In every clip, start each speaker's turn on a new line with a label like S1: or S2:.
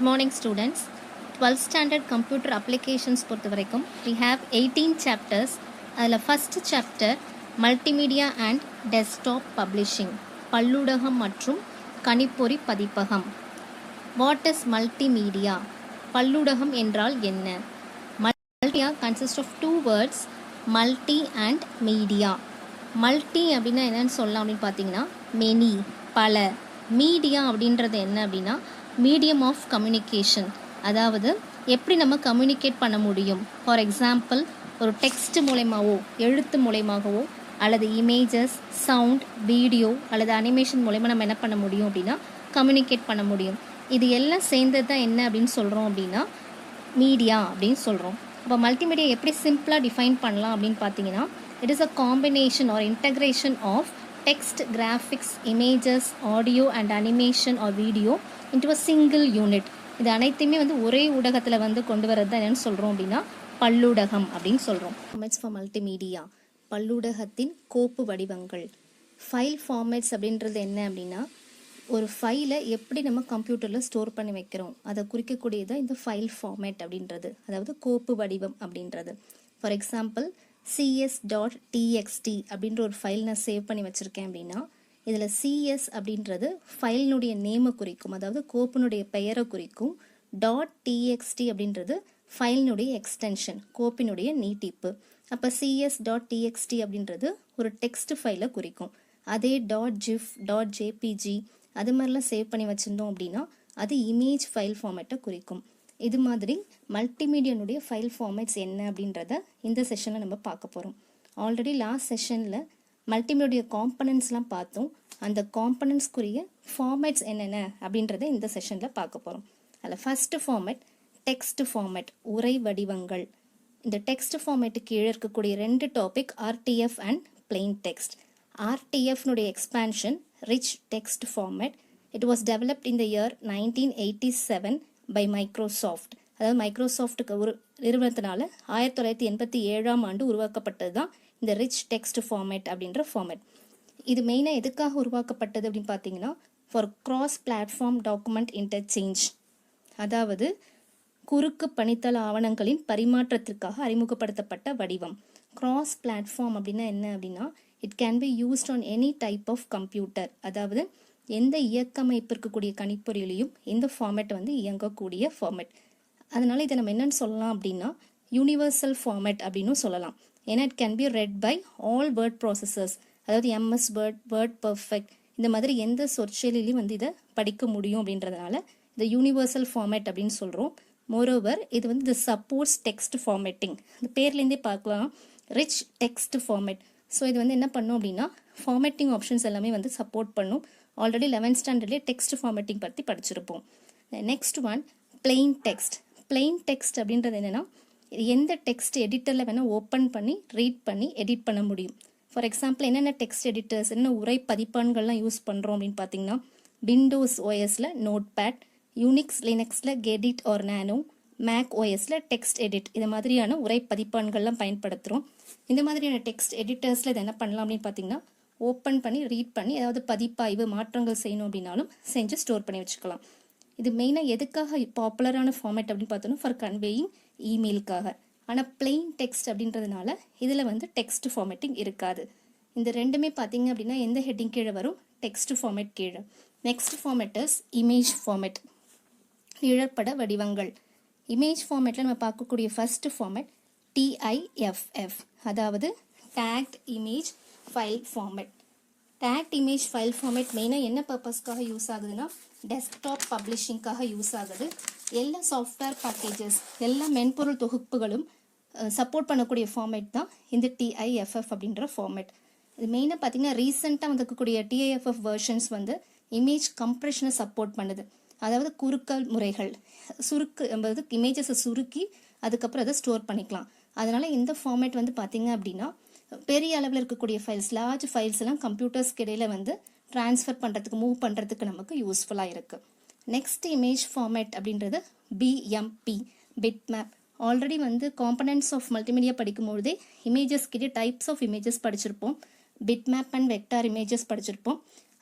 S1: morning students. 12th standard computer applications பொறுத்த வரைக்கும் we have 18 chapters. அதில் first chapter multimedia and desktop publishing, பல்லூடகம் மற்றும் கணிப்பொறி பதிப்பகம். What is multimedia? பல்லூடகம் என்றால் என்ன? Multimedia consists of two words, multi and media. Multi அப்படின்னா என்னன்னு சொல்லலாம் அப்படின்னு பார்த்தீங்கன்னா many, பல. மீடியா அப்படின்றது என்ன அப்படின்னா மீடியம் ஆஃப் கம்யூனிகேஷன், அதாவது எப்படி நம்ம கம்யூனிகேட் பண்ண முடியும். ஃபார் எக்ஸாம்பிள், ஒரு டெக்ஸ்ட் மூலயமாவோ எழுத்து மூலயமாகவோ அல்லது இமேஜஸ், சவுண்ட், வீடியோ அல்லது அனிமேஷன் மூலயமா நம்ம என்ன பண்ண முடியும் அப்படின்னா கம்யூனிகேட் பண்ண முடியும். இது எல்லாம் சேர்ந்தது தான் என்ன அப்படின்னு சொல்கிறோம் அப்படின்னா மீடியா அப்படின்னு சொல்கிறோம். இப்போ மல்டிமீடியா எப்படி சிம்பிளாக டிஃபைன் பண்ணலாம் அப்படின்னு பார்த்தீங்கன்னா, it is a combination or integration of text, graphics, images, audio and animation or video into a single unit. இது அனைத்தையுமே ஒரே ஊடகத்தில் கொண்டு வரது தான் என்னன்னு சொல்கிறோம் அப்படின்னா பல்லூடகம் அப்படின்னு சொல்கிறோம். ஃபார்மேட்ஸ் ஃபார் மல்டிமீடியா, பல்லூடகத்தின் கோப்பு வடிவங்கள். ஃபைல் ஃபார்மேட்ஸ் அப்படின்றது என்ன அப்படின்னா, ஒரு ஃபைலை எப்படி நம்ம கம்ப்யூட்டரில் ஸ்டோர் பண்ணி வைக்கிறோம் அதை குறிக்கக்கூடியதான் இந்த ஃபைல் ஃபார்மேட் அப்படின்றது, அதாவது கோப்பு வடிவம் அப்படின்றது. ஃபார் எக்ஸாம்பிள், cs.txt அப்படின்ற ஒரு ஃபைல் நான் சேவ் பண்ணி வச்சுருக்கேன் அப்படின்னா, இதில் cs அப்படின்றது ஃபைலினுடைய நேமை குறிக்கும், அதாவது கோப்பினுடைய பெயரை குறிக்கும். .txt அப்படின்றது ஃபைலினுடைய எக்ஸ்டென்ஷன், கோப்பினுடைய நீட்டிப்பு. அப்போ cs.txt அப்படின்றது ஒரு டெக்ஸ்ட் ஃபைலை குறிக்கும். அதே .gif, .jpg அது மாதிரிலாம் சேவ் பண்ணி வச்சுருந்தோம் அப்படின்னா அது இமேஜ் ஃபைல் ஃபார்மேட்டை குறிக்கும். இது மாதிரி மல்டிமீடியானுடைய ஃபைல் ஃபார்மேட்ஸ் என்ன அப்படின்றத இந்த செஷனில் நம்ம பார்க்க போகிறோம். ஆல்ரெடி லாஸ்ட் செஷனில் மல்டிமீடியா காம்பனன்ட்ஸ்லாம் பார்த்தோம். அந்த காம்பனன்ட்ஸ்க்குரிய ஃபார்மேட்ஸ் என்னென்ன அப்படின்றத இந்த செஷனில் பார்க்க போகிறோம். அதில் ஃபஸ்ட்டு ஃபார்மேட் டெக்ஸ்ட் ஃபார்மேட், உரை வடிவங்கள். இந்த டெக்ஸ்ட் ஃபார்மேட்டுக்கு கீழே இருக்கக்கூடிய ரெண்டு topic RTF and plain text. ஆர்டிஎஃப்னுடைய expansion rich text format. It was developed in the year 1987 by Microsoft. அதாவது மைக்ரோசாஃப்ட்டுக்கு ஒரு நிறுவனத்தினால 1987 உருவாக்கப்பட்டது தான் இந்த ரிச் டெக்ஸ்ட் ஃபார்மேட் அப்படின்ற ஃபார்மேட். இது மெயினாக எதுக்காக உருவாக்கப்பட்டது அப்படின்னு பார்த்தீங்கன்னா, for cross platform document interchange, அதாவது குறுக்கு பணித்தள ஆவணங்களின் பரிமாற்றத்திற்காக அறிமுகப்படுத்தப்பட்ட வடிவம். கிராஸ் பிளாட்ஃபார்ம் அப்படின்னா என்ன அப்படின்னா, it can be used on any type of computer, அதாவது எந்த இயக்கமைப்பு இருக்கக்கூடிய கணிப்பொறியிலையும் இந்த ஃபார்மேட் இயங்கக்கூடிய ஃபார்மேட். அதனால இதை நம்ம என்னன்னு சொல்லலாம் அப்படின்னா யூனிவர்சல் ஃபார்மேட் அப்படின்னு சொல்லலாம். ஏன்னா it can be read by all word processors, அதாவது எம்எஸ் வேர்ட், வேர்ட் பர்ஃபெக்ட் இந்த மாதிரி எந்த சொற்செயலிலையும் இதை படிக்க முடியும் அப்படின்றதுனால இந்த யூனிவர்சல் ஃபார்மேட் அப்படின்னு சொல்கிறோம். மோரோவர் இது தி சப்போர்ட்ஸ் டெக்ஸ்ட் ஃபார்மேட்டிங், இந்த பேர்லேருந்தே பார்க்கலாம், ரிச் டெக்ஸ்ட் ஃபார்மேட். ஸோ இது என்ன பண்ணும் அப்படின்னா ஃபார்மேட்டிங் ஆப்ஷன்ஸ் எல்லாமே சப்போர்ட் பண்ணும். ஆல்ரெடி 11th ஸ்டாண்டர்ட்லேயே டெக்ஸ்ட் ஃபார்மேட்டிங் பற்றி படிச்சிருப்போம். Next one plain text. Plain text அப்படின்றது என்னென்னா, எந்த டெக்ஸ்ட் எடிட்டரில் வேணால் ஓப்பன் பண்ணி ரீட் பண்ணி எடிட் பண்ண முடியும். ஃபார் எக்ஸாம்பிள், என்னென்ன டெக்ஸ்ட் எடிட்டர்ஸ், என்ன உரை பதிப்பான்கள்லாம் யூஸ் பண்ணுறோம் அப்படின்னு பார்த்தீங்கன்னா, விண்டோஸ் ஓஎஸில் நோட் பேட், யூனிக்ஸ் லினக்ஸில் கெடிட் ஆர் நானோ, மேக் ஓஎஸில் டெக்ஸ்ட் எடிட், இது மாதிரியான உரை பதிப்பான்கள்லாம் பயன்படுத்துகிறோம். இந்த மாதிரியான டெக்ஸ்ட் எடிட்டர்ஸில் இது என்ன பண்ணலாம் அப்படின்னு பார்த்தீங்கன்னா, ஓப்பன் பண்ணி ரீட் பண்ணி ஏதாவது பதிப்பாய்வு மாற்றங்கள் செய்யணும் அப்படின்னாலும் செஞ்சு ஸ்டோர் பண்ணி வச்சுக்கலாம். இது மெயினாக எதுக்காக பாப்புலரான ஃபார்மேட் அப்படின்னு பார்த்தோன்னா, ஃபார் கன்வேயிங் இமெயிலுக்காக. ஆனால் பிளெயின் டெக்ஸ்ட் அப்படின்றதுனால இதில் டெக்ஸ்ட் ஃபார்மேட்டிங் இருக்காது. இந்த ரெண்டுமே பார்த்தீங்க அப்படின்னா எந்த ஹெட்டிங் கீழே வரும், டெக்ஸ்ட் ஃபார்மேட் கீழே. Next format is image format, நிழற்பட வடிவங்கள். இமேஜ் ஃபார்மேட்டில் நம்ம பார்க்கக்கூடிய ஃபர்ஸ்ட் ஃபார்மேட் TIFF, அதாவது tagged image file format. Tagged image file format மெயினாக என்ன பர்பஸ்க்காக யூஸ் ஆகுதுன்னா, டெஸ்க்டாப் பப்ளிஷிங்காக யூஸ் ஆகுது. எல்லா சாஃப்ட்வேர் பேக்கேஜஸ், எல்லா மென்பொருள் தொகுப்புகளும் சப்போர்ட் பண்ணக்கூடிய ஃபார்மேட் தான் இந்த TIFF அப்படின்ற ஃபார்மேட். இது மெயினாக பார்த்தீங்கன்னா ரீசெண்டாக வந்துக்கக்கூடிய TIFF வெர்ஷன்ஸ் இமேஜ் கம்ப்ரெஷனை சப்போர்ட் பண்ணுது. அதாவது குறுக்கல் முறைகள், சுருக்கு இமேஜஸை சுருக்கி அதுக்கப்புறம் அதை ஸ்டோர் பண்ணிக்கலாம். அதனால இந்த ஃபார்மேட் பார்த்தீங்க அப்படின்னா பெரிய அளவில் இருக்கக்கூடிய ஃபைல்ஸ், லார்ஜ் ஃபைல்ஸ் எல்லாம் கம்ப்யூட்டர்ஸ்க்கு இடையில ட்ரான்ஸ்ஃபர் பண்ணுறதுக்கு, மூவ் பண்ணுறதுக்கு நமக்கு யூஸ்ஃபுல்லாக இருக்குது. நெக்ஸ்ட் இமேஜ் ஃபார்மேட் அப்படின்றது BMP, bit map. Already components of multimedia படிக்கும்பொழுதே இமேஜஸ் கிட்டே டைப்ஸ் ஆஃப் இமேஜஸ் படிச்சிருப்போம். Bit map and vector images படிச்சிருப்போம்.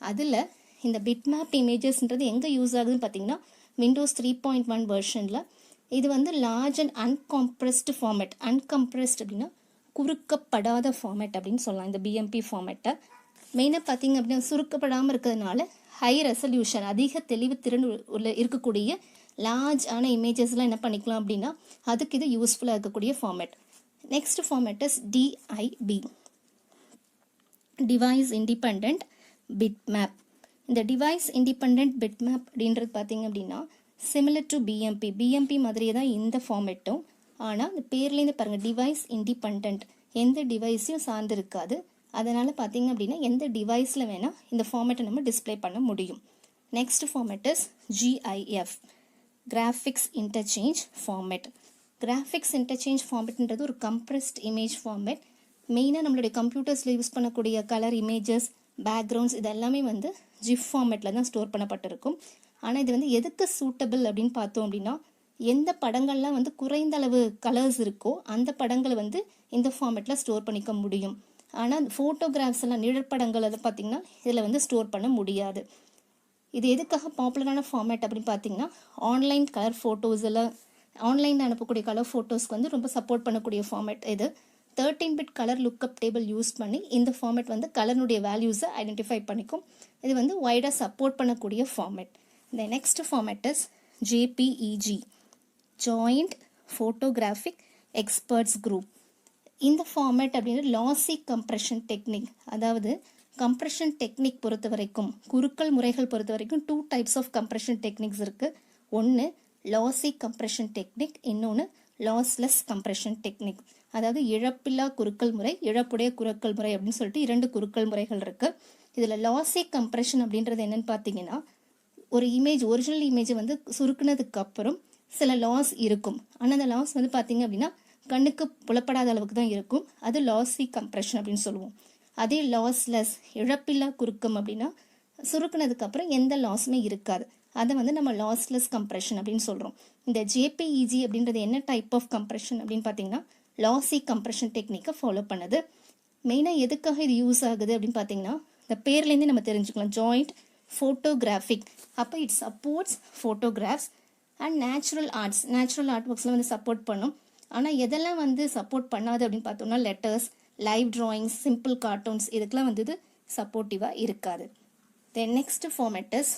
S1: அதில் இந்த பிட் மேப் இமேஜஸ்ன்றது எங்கே யூஸ் ஆகுதுன்னு பார்த்தீங்கன்னா, விண்டோஸ் 3.1 வெர்ஷனில். இது வந்து லார்ஜ் அண்ட் அன்கம்ப்ரெஸ்டு ஃபார்மேட். அன்கம்ப்ரெஸ்ட் அப்படின்னா குறுக்கப்படாத ஃபார்மேட் அப்படின்னு சொல்லலாம் இந்த பிஎம்பி ஃபார்மேட்டை. மெயினாக பார்த்தீங்க அப்படின்னா சுருக்கப்படாமல் இருக்கிறதுனால ஹை ரெசல்யூஷன், அதிக தெளிவு திறன் உள்ள இருக்கக்கூடிய லார்ஜ் ஆன இமேஜஸ்லாம் என்ன பண்ணிக்கலாம் அப்படின்னா அதுக்கு இது யூஸ்ஃபுல்லாக இருக்கக்கூடிய format. Next format is DIP, device independent bitmap. இந்த டிவைஸ் இண்டிபெண்ட் பிட்மேப் அப்படின்றது பார்த்தீங்க அப்படின்னா சிமிலர் டு பிஎம்பி மாதிரியே தான் இந்த ஃபார்மேட்டும். ஆனால் இந்த பேர்லேருந்து பாருங்கள், டிவைஸ் இண்டிபெண்ட், எந்த டிவைஸையும் சார்ந்து இருக்காது. அதனால் பார்த்தீங்க அப்படின்னா எந்த டிவைஸில் வேணால் இந்த ஃபார்மேட்டை நம்ம டிஸ்பிளே பண்ண முடியும். Next format is GIF, graphics interchange format. Graphics interchange ஃபார்மேட்ன்றது ஒரு கம்ப்ரெஸ்ட் இமேஜ் ஃபார்மேட். மெயினாக நம்மளுடைய கம்ப்யூட்டர்ஸில் யூஸ் பண்ணக்கூடிய கலர் இமேஜஸ், பேக்ரவுண்ட்ஸ் இது எல்லாமே வந்து ஜிஃப் ஃபார்மேட்டில் தான் ஸ்டோர் பண்ணப்பட்டிருக்கும். ஆனால் இது வந்து எதுக்கு சூட்டபிள் அப்படின்னு பார்த்தோம் அப்படின்னா எந்த படங்கள்லாம் வந்து குறைந்த அளவு கலர்ஸ் இருக்கோ அந்த படங்களை வந்து இந்த ஃபார்மேட்டில் ஸ்டோர் பண்ணிக்க முடியும். ஆனால் ஃபோட்டோகிராஃப்ஸ் எல்லாம் நிழற்படங்கள் அதை பார்த்திங்கன்னா இதில் வந்து ஸ்டோர் பண்ண முடியாது. இது எதுக்காக பாப்புலரான ஃபார்மேட் அப்படின்னு பார்த்தீங்கன்னா ஆன்லைன் கலர் ஃபோட்டோஸ் எல்லாம் ஆன்லைனில் அனுப்பக்கூடிய கலர் ஃபோட்டோஸ்க்கு வந்து ரொம்ப சப்போர்ட் பண்ணக்கூடிய ஃபார்மேட் இது. 13-bit colour lookup table use பண்ணி இந்த ஃபார்மேட் வந்து கலருடைய வேல்யூஸை ஐடென்டிஃபை பண்ணிக்கும். இது வந்து வைடாக சப்போர்ட் பண்ணக்கூடிய ஃபார்மேட். இந்த next format is JPEG, joint photographic experts group. இந்த ஃபார்மேட் அப்படின்றது லாசி கம்ப்ரெஷன் டெக்னிக். அதாவது கம்ப்ரெஷன் டெக்னிக் பொறுத்த வரைக்கும், குறுக்கல் முறைகள் பொறுத்த வரைக்கும் 2 types ஆஃப் கம்ப்ரெஷன் டெக்னிக்ஸ் இருக்குது. ஒன்று லாசி கம்ப்ரெஷன் டெக்னிக், இன்னொன்று லாஸ்லெஸ் கம்ப்ரெஷன் டெக்னிக். அதாவது இழப்பில்லா குறுக்கல் முறை, இழப்புடைய குறுக்கல் முறை அப்படின்னு சொல்லிட்டு 2 குறுக்கல் முறைகள் இருக்குது. இதில் லாசி கம்ப்ரெஷன் அப்படின்றது என்னென்னு பார்த்தீங்கன்னா ஒரு இமேஜ், ஒரிஜினல் இமேஜை வந்து சுருக்குனதுக்கு அப்புறம் சில லாஸ் இருக்கும். ஆனால் அந்த லாஸ் வந்து பார்த்தீங்க அப்படின்னா கண்ணுக்கு புலப்படாத அளவுக்கு தான் இருக்கும். அது லாசி கம்ப்ரெஷன் அப்படின்னு சொல்லுவோம். அதே லாஸ்லெஸ், இழப்பில்லா குறுக்கம் அப்படின்னா சுருக்குனதுக்கு அப்புறம் எந்த லாஸுமே இருக்காது. அதை வந்து நம்ம லாஸ்லெஸ் கம்ப்ரெஷன் அப்படின்னு சொல்கிறோம். இந்த ஜேபிஇஜி அப்படின்றது என்ன டைப் ஆஃப் கம்ப்ரெஷன் அப்படின்னு பார்த்தீங்கன்னா லாசி கம்ப்ரெஷன் டெக்னிக்கை ஃபாலோ பண்ணுது. மெயினாக எதுக்காக இது யூஸ் ஆகுது அப்படின்னு பார்த்தீங்கன்னா இந்த பேர்லேருந்தே நம்ம தெரிஞ்சுக்கலாம், ஜாயிண்ட் ஃபோட்டோகிராஃபிக். அப்போ it supports photographs and natural art ஒர்க்ஸில் வந்து சப்போர்ட் பண்ணும். ஆனால் எதெல்லாம் வந்து சப்போர்ட் பண்ணாது அப்படின்னு பார்த்தோம்னா letters, live drawings, simple cartoons இதுக்கெல்லாம் வந்து இது சப்போர்ட்டிவாக இருக்காது. Then next format is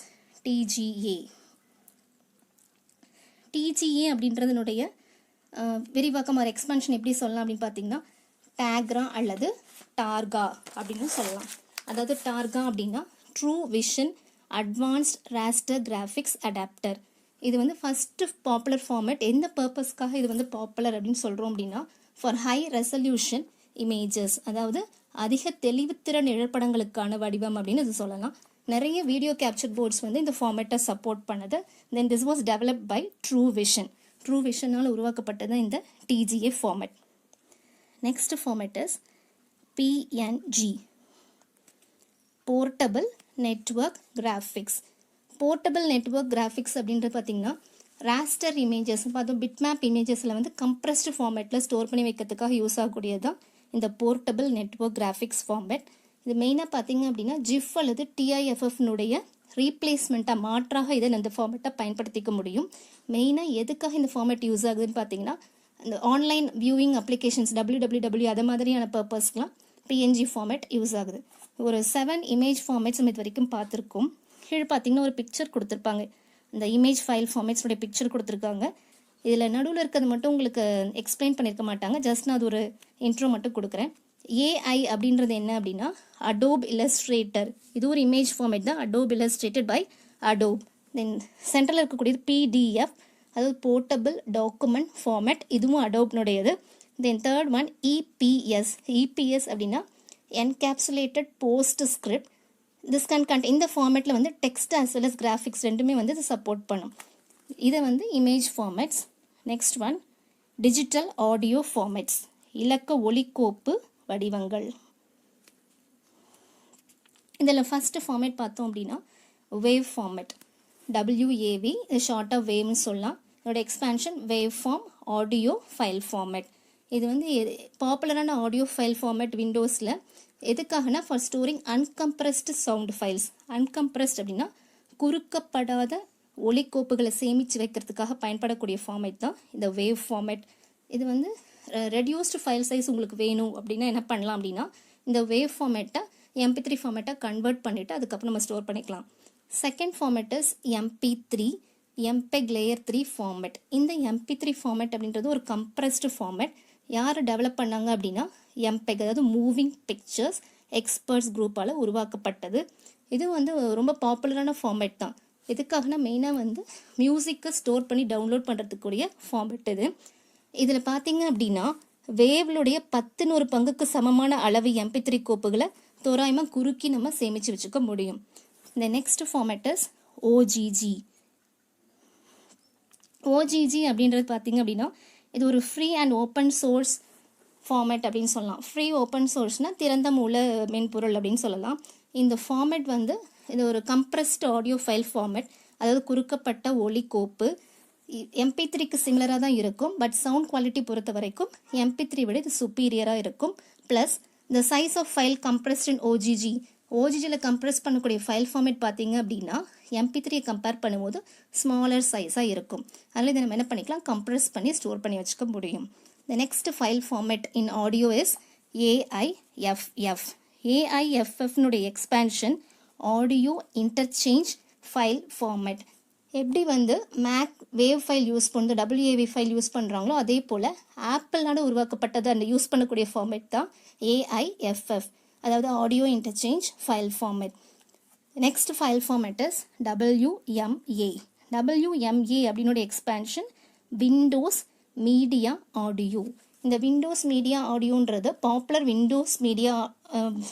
S1: TGA. TGA அப்படின்றதுனுடைய விரிவாக்கம் ஒரு எக்ஸ்பென்ஷன் எப்படி சொல்லலாம் அப்படின்னு பார்த்தீங்கன்னா டேக்ரா அல்லது டார்கா அப்படின்னு சொல்லலாம். அதாவது டார்கா அப்படின்னா Truevision advanced raster graphics adapter. இது வந்து ஃபஸ்ட்டு பாப்புலர் ஃபார்மேட். எந்த பர்பஸ்க்காக இது வந்து பாப்புலர் அப்படின்னு சொல்கிறோம் அப்படின்னா ஃபார் ஹை ரெசல்யூஷன் இமேஜஸ், அதாவது அதிக தெளிவுத்திறன் நிழற்படங்களுக்கான வடிவம் அப்படின்னு இது சொல்லலாம். நிறைய வீடியோ கேப்சர் போர்ட்ஸ் வந்து இந்த ஃபார்மேட்டை சப்போர்ட் பண்ணுது. Then this was developed by true விஷனால் உருவாக்கப்பட்டது இந்த TGA format. Next format is PNG, portable network graphics. Portable network graphics அப்படின்றது பார்த்தீங்கன்னா ராஸ்டர் இமேஜஸ், பார்த்தோம் பிட்மேப் இமேஜஸில் வந்து கம்ப்ரெஸ்டு ஃபார்மேட்டில் ஸ்டோர் பண்ணி வைக்கிறதுக்காக யூஸ் ஆகக்கூடியது தான் இந்த போர்ட்டபிள் நெட்வொர்க் கிராஃபிக்ஸ் ஃபார்மேட். இது மெயினாக பார்த்தீங்க அப்படின்னா ஜிஃப் அல்லது டிஐஎஃப்எஃப்னுடைய ரீப்ளேஸ்மெண்ட்டாக மாற்றாக இதை இந்த ஃபார்மேட்டை பயன்படுத்திக்க முடியும். மெயினாக எதுக்காக இந்த ஃபார்மேட் யூஸ் ஆகுதுன்னு பார்த்தீங்கன்னா இந்த ஆன்லைன் வியூவிங் அப்ளிகேஷன்ஸ் www அது மாதிரியான பர்பஸ்க்கெலாம் பிஎன்ஜி ஃபார்மேட் யூஸ் ஆகுது. ஒரு 7 இமேஜ் ஃபார்மேட்ஸ் நம்ம இது வரைக்கும் பார்த்துருக்கோம். கீழே பார்த்தீங்கன்னா ஒரு பிக்சர் கொடுத்துருப்பாங்க, இந்த இமேஜ் ஃபைல் ஃபார்மேட்ஸோடைய பிக்சர் கொடுத்துருக்காங்க. இதில் நடுவில் இருக்கிறது மட்டும் உங்களுக்கு எக்ஸ்பிளைன் பண்ணியிருக்க மாட்டாங்க, ஜஸ்ட் நான் அது ஒரு இன்ட்ரோ மட்டும் கொடுக்குறேன். ஏஐ அப்படின்றது என்ன அப்படின்னா அடோப் இல்லஸ்ட்ரேட்டர். இது ஒரு இமேஜ் ஃபார்மேட் தான், Adobe illustrated by Adobe. Then சென்ட்ரலில் இருக்கக்கூடியது பிடிஎஃப், அதாவது போர்ட்டபிள் டாக்குமெண்ட் ஃபார்மேட், இதுவும் அடோப்னுடையது. தென் தேர்ட் ஒன் இபிஎஸ் அப்படின்னா encapsulated PostScript. This can கண்ட் இந்த ஃபார்மேட்டில் வந்து text as well as graphics ரெண்டுமே வந்து இது சப்போர்ட் பண்ணும். இதை வந்து image formats. Next one digital audio formats, இலக்க ஒலிக்கோப்பு வடிவங்கள். இதில் ஃபஸ்ட்டு ஃபார்மேட் பார்த்தோம் அப்படின்னா வேவ் ஃபார்மேட், WAV, இது ஷார்ட்டாக வேவ்னு சொல்லலாம். இதோட expansion waveform audio file format. இது வந்து பாப்புலரான ஆடியோ ஃபைல் ஃபார்மேட் விண்டோஸில். எதுக்காகனா for storing uncompressed sound files. Uncompressed அப்படின்னா குறுக்கப்படாத ஒலிக்கோப்புகளை சேமித்து வைக்கிறதுக்காக பயன்படக்கூடிய ஃபார்மேட் தான் இந்த வேவ் ஃபார்மேட். இது வந்து ரெடியூஸ்டு ஃபைல் சைஸ் உங்களுக்கு வேணும் அப்படின்னா என்ன பண்ணலாம் அப்படின்னா இந்த வேவ் ஃபார்மேட்டை MP3 ஃபார்மேட்டை கன்வெர்ட் பண்ணிவிட்டு அதுக்கப்புறம் நம்ம ஸ்டோர் பண்ணிக்கலாம். Second format is MP3 MPEG layer 3 format. இந்த MP3 ஃபார்மேட் அப்படின்றது ஒரு கம்ப்ரஸ்டு ஃபார்மேட். யார் டெவலப் பண்ணாங்க அப்படின்னா MPEG, அதாவது மூவிங் பிக்சர்ஸ் எக்ஸ்பர்ட்ஸ் குரூப்பால் உருவாக்கப்பட்டது. இது வந்து ரொம்ப பாப்புலரான ஃபார்மேட் தான். எதுக்காகனா மெயினாக வந்து மியூசிக்கை ஸ்டோர் பண்ணி டவுன்லோட் பண்ணுறதுக்குரிய ஃபார்மேட் இது. இதில் பார்த்தீங்க அப்படின்னா வேவ்லுடைய 10 பங்குக்கு சமமான அளவு MP3 கோப்புகளை தோராயமாக குறுக்கி நம்ம சேமித்து வச்சுக்க முடியும். இந்த next format is OGG. OGG அப்படின்றது பார்த்தீங்க அப்படின்னா இது ஒரு free and open source format அப்படின்னு சொல்லலாம். ஃப்ரீ ஓப்பன் சோர்ஸ்னால் திறந்த மூல மென்பொருள் அப்படின்னு சொல்லலாம். இந்த ஃபார்மேட் வந்து இது ஒரு கம்ப்ரஸ்டு ஆடியோ ஃபைல் ஃபார்மேட், அதாவது குறுக்கப்பட்ட ஒலி கோப்பு. MP3க்கு சிமிலராக தான் இருக்கும், பட் சவுண்ட் குவாலிட்டி பொறுத்த வரைக்கும் MP3 விட இது சுப்பீரியராக இருக்கும். ப்ளஸ் இந்த size of file compressed in OGGயில் கம்ப்ரஸ் பண்ணக்கூடிய ஃபைல் ஃபார்மேட் பார்த்தீங்க அப்படின்னா MP3யை கம்பேர் பண்ணும்போது ஸ்மாலர் சைஸாக இருக்கும். அதனால் இதை நம்ம என்ன பண்ணிக்கலாம், கம்ப்ரஸ் பண்ணி ஸ்டோர் பண்ணி வச்சுக்க முடியும். The next file format in audio is AIFF. AIFF-னுடைய expansion audio interchange file format. எப்படி வந்து மேக் வேவ் ஃபைல் யூஸ் பண்ணுறது, WAV ஃபைல் யூஸ் பண்ணுறாங்களோ அதே போல் ஆப்பிள்னால உருவாக்கப்பட்டது அந்த யூஸ் பண்ணக்கூடிய ஃபார்மேட் தான் AIFF, அதாவது audio interchange file format. Next file format is WMA. WMA அப்படின்னுடைய எக்ஸ்பேன்ஷன் விண்டோஸ் மீடியா ஆடியோ. இந்த விண்டோஸ் மீடியா ஆடியோன்றது பாப்புலர் விண்டோஸ் மீடியா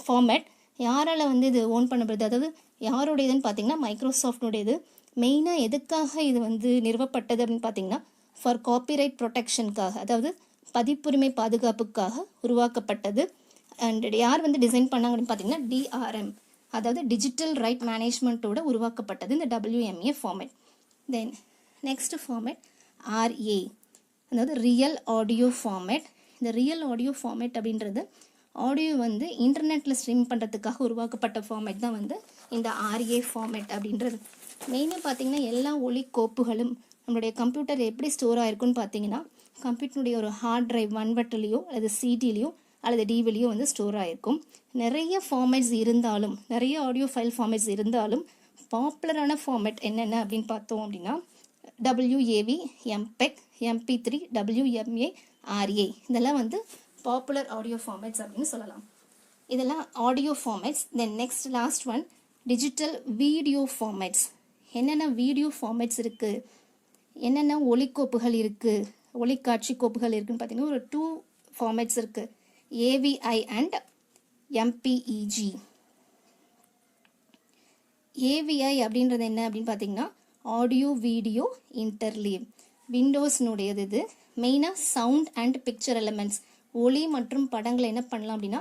S1: ஃபார்மேட். யாரால் வந்து இது ஓன் பண்ணப்படுது, அதாவது யாருடையதுன்னு பார்த்தீங்கன்னா மைக்ரோசாஃப்ட்னுடையது. மெயினாக எதுக்காக இது வந்து நிறுவப்பட்டது அப்படின்னு பார்த்தீங்கன்னா ஃபார் காப்பிரைட் ப்ரொடெக்ஷனுக்காக, அதாவது பதிப்புரிமை பாதுகாப்புக்காக உருவாக்கப்பட்டது. அண்ட் யார் வந்து டிசைன் பண்ணாங்க அப்படின்னு பார்த்தீங்கன்னா DRM, அதாவது டிஜிட்டல் ரைட் மேனேஜ்மெண்ட்டோட உருவாக்கப்பட்டது இந்த WMA ஃபார்மேட். தென் நெக்ஸ்ட் ஃபார்மேட் RA, அதாவது ரியல் ஆடியோ ஃபார்மேட். இந்த ரியல் ஆடியோ ஃபார்மேட் அப்படின்றது ஆடியோ வந்து இன்டர்நெட்டில் ஸ்ட்ரீம் பண்ணுறதுக்காக உருவாக்கப்பட்ட ஃபார்மேட் தான் வந்து இந்த RA ஃபார்மேட் அப்படின்றது. மெயினாக பார்த்தீங்கன்னா எல்லா ஒலி கோப்புகளும் நம்மளுடைய கம்ப்யூட்டர் எப்படி ஸ்டோர் ஆகிருக்குன்னு பார்த்தீங்கன்னா கம்ப்யூட்டருடைய ஒரு ஹார்ட் டிரைவ் வன்வட்டிலையோ அல்லது CDலையோ அல்லது DVலையோ வந்து ஸ்டோர் ஆகிருக்கும். நிறைய ஃபார்மேட்ஸ் இருந்தாலும், நிறைய ஆடியோ ஃபைல் ஃபார்மேட்ஸ் இருந்தாலும் பாப்புலரான ஃபார்மேட் என்னென்ன அப்படின்னு பார்த்தோம் அப்படின்னா WAV, MPEG, MP3, WMA, RA இதெல்லாம் வந்து பாப்புலர் ஆடியோ ஃபார்மேட்ஸ் அப்படின்னு சொல்லலாம். இதெல்லாம் audio formats. Then next last one digital video formats. என்னென்ன வீடியோ ஃபார்மேட்ஸ் இருக்குது, என்னென்ன ஒலிக்கோப்புகள் இருக்குது, ஒலிக்காட்சி கோப்புகள் இருக்குதுன்னு பார்த்தீங்கன்னா ஒரு 2 ஃபார்மேட்ஸ் இருக்குது, AVI அண்ட் MPEG. AVI அப்படின்றது என்ன அப்படின்னு பார்த்தீங்கன்னா ஆடியோ வீடியோ இன்டர்லீவ். விண்டோஸ்னுடையது இது. மெயினாக சவுண்ட் அண்ட் பிக்சர் எலிமெண்ட்ஸ், ஒலி மற்றும் படங்களை என்ன பண்ணலாம் அப்படின்னா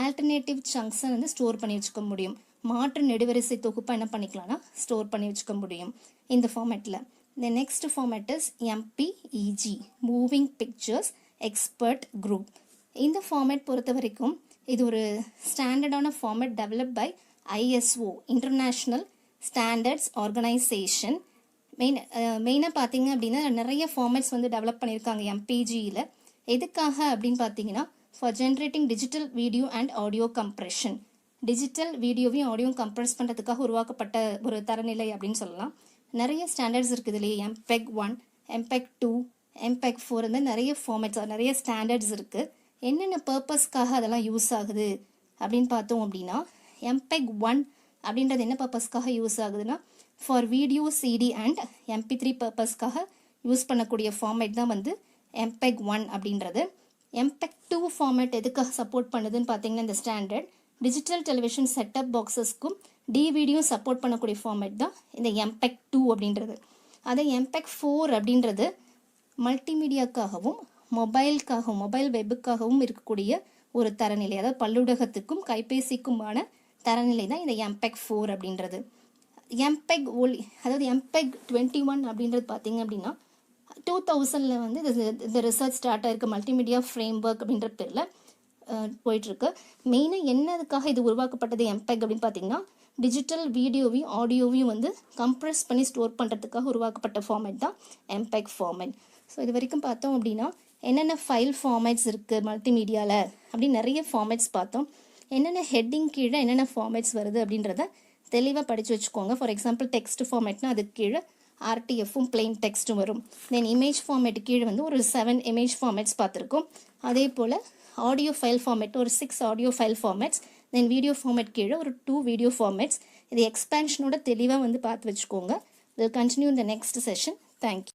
S1: ஆல்டர்னேட்டிவ் சங்க்ஸை வந்து ஸ்டோர் பண்ணி வச்சுக்க முடியும். மாற்று நெடுவரிசை தொகுப்பாக என்ன பண்ணிக்கலாம்னா ஸ்டோர் பண்ணி வச்சுக்க முடியும் இந்த ஃபார்மேட்டில். இந்த next format is MPEG, moving pictures expert group. இந்த ஃபார்மேட் பொறுத்த வரைக்கும் இது ஒரு ஸ்டாண்டர்டான format develop by ISO, international standards organisation. மெயினாக பார்த்தீங்க அப்படின்னா நிறைய ஃபார்மேட்ஸ் வந்து டெவலப் பண்ணியிருக்காங்க MPEGயில். எதுக்காக அப்படின்னு பார்த்தீங்கன்னா for generating digital video and audio compression. Digital வீடியோவையும் ஆடியோ கம்ப்ரெஸ் பண்ணுறதுக்காக உருவாக்கப்பட்ட ஒரு தரநிலை அப்படின்னு சொல்லலாம். நிறைய ஸ்டாண்டர்ட்ஸ் இருக்குது இதுலேயே. MPEG 1, MPEG 2, MPEG 4 இந்த நிறைய ஃபார்மேட்ஸ், நிறைய ஸ்டாண்டர்ட்ஸ் இருக்குது. என்னென்ன பர்பஸ்க்காக அதெல்லாம் யூஸ் ஆகுது அப்படின்னு பார்த்தோம் அப்படின்னா MPEG 1 அப்படின்றது என்ன பர்பஸ்க்காக யூஸ் ஆகுதுன்னா for video CD and MP3 பர்பஸ்க்காக யூஸ் பண்ணக்கூடிய ஃபார்மேட் தான் வந்து MPEG 1 அப்படின்றது. MPEG 2 ஃபார்மேட் எதுக்காக சப்போர்ட் பண்ணுதுன்னு பார்த்தீங்கன்னா இந்த ஸ்டாண்டர்ட் டிஜிட்டல் டெலிவிஷன் செட்டப் பாக்ஸஸ்க்கும் DVDயும் சப்போர்ட் பண்ணக்கூடிய ஃபார்மேட் தான் இந்த MPEG 2 அப்படின்றது. அதை MPEG 4 அப்படின்றது மல்டிமீடியாக்காகவும் மொபைலுக்காகவும் மொபைல் வெப்புக்காகவும் இருக்கக்கூடிய ஒரு தரநிலை, அதாவது பல்லுடகத்துக்கும் கைபேசிக்குமான தரநிலை தான் இந்த MPEG 4 அப்படின்றது. MPEG ஒலி, அதாவது MPEG 21 அப்படின்றது பார்த்தீங்க அப்படின்னா 2000 வந்து இந்த ரிசர்ச் ஸ்டார்ட் ஆயிருக்கு. மல்டிமீடியா ஃப்ரேம் ஒர்க் அப்படின்ற பேரில் போயிட்டுருக்கு. மெயினாக என்னதுக்காக இது உருவாக்கப்பட்டது MPEG அப்படின்னு பார்த்தீங்கன்னா டிஜிட்டல் வீடியோவையும் ஆடியோவையும் வந்து கம்ப்ரெஸ் பண்ணி ஸ்டோர் பண்ணுறதுக்காக உருவாக்கப்பட்ட ஃபார்மேட் தான் MPEG ஃபார்மேட். ஸோ இது வரைக்கும் பார்த்தோம் அப்படின்னா என்னென்ன ஃபைல் ஃபார்மேட்ஸ் இருக்குது மல்டிமீடியாவில் அப்படின்னு நிறைய ஃபார்மேட்ஸ் பார்த்தோம். என்னென்ன ஹெட்டிங் கீழே என்னென்ன ஃபார்மேட்ஸ் வருது அப்படின்றத தெளிவாக படித்து வச்சுக்கோங்க. ஃபார் எக்ஸாம்பிள் டெக்ஸ்ட் ஃபார்மேட்னா அதுக்கு கீழே RTFும் பிளெயின் டெக்ஸ்ட்டும் வரும். தென் இமேஜ் ஃபார்மேட் கீழே வந்து ஒரு 7 இமேஜ் ஃபார்மேட்ஸ் பார்த்துருக்கோம். அதே போல் ஆடியோ ஃபைல் ஃபார்மேட் ஒரு 6 ஆடியோ ஃபைல் ஃபார்மேட்ஸ், தென் வீடியோ ஃபார்மேட் கீழே ஒரு 2 வீடியோ ஃபார்மேட்ஸ். இது எக்ஸ்பேன்ஷனோட தெளிவாக வந்து பார்த்து வச்சுக்கோங்க. We'll continue in the next session. Thank you.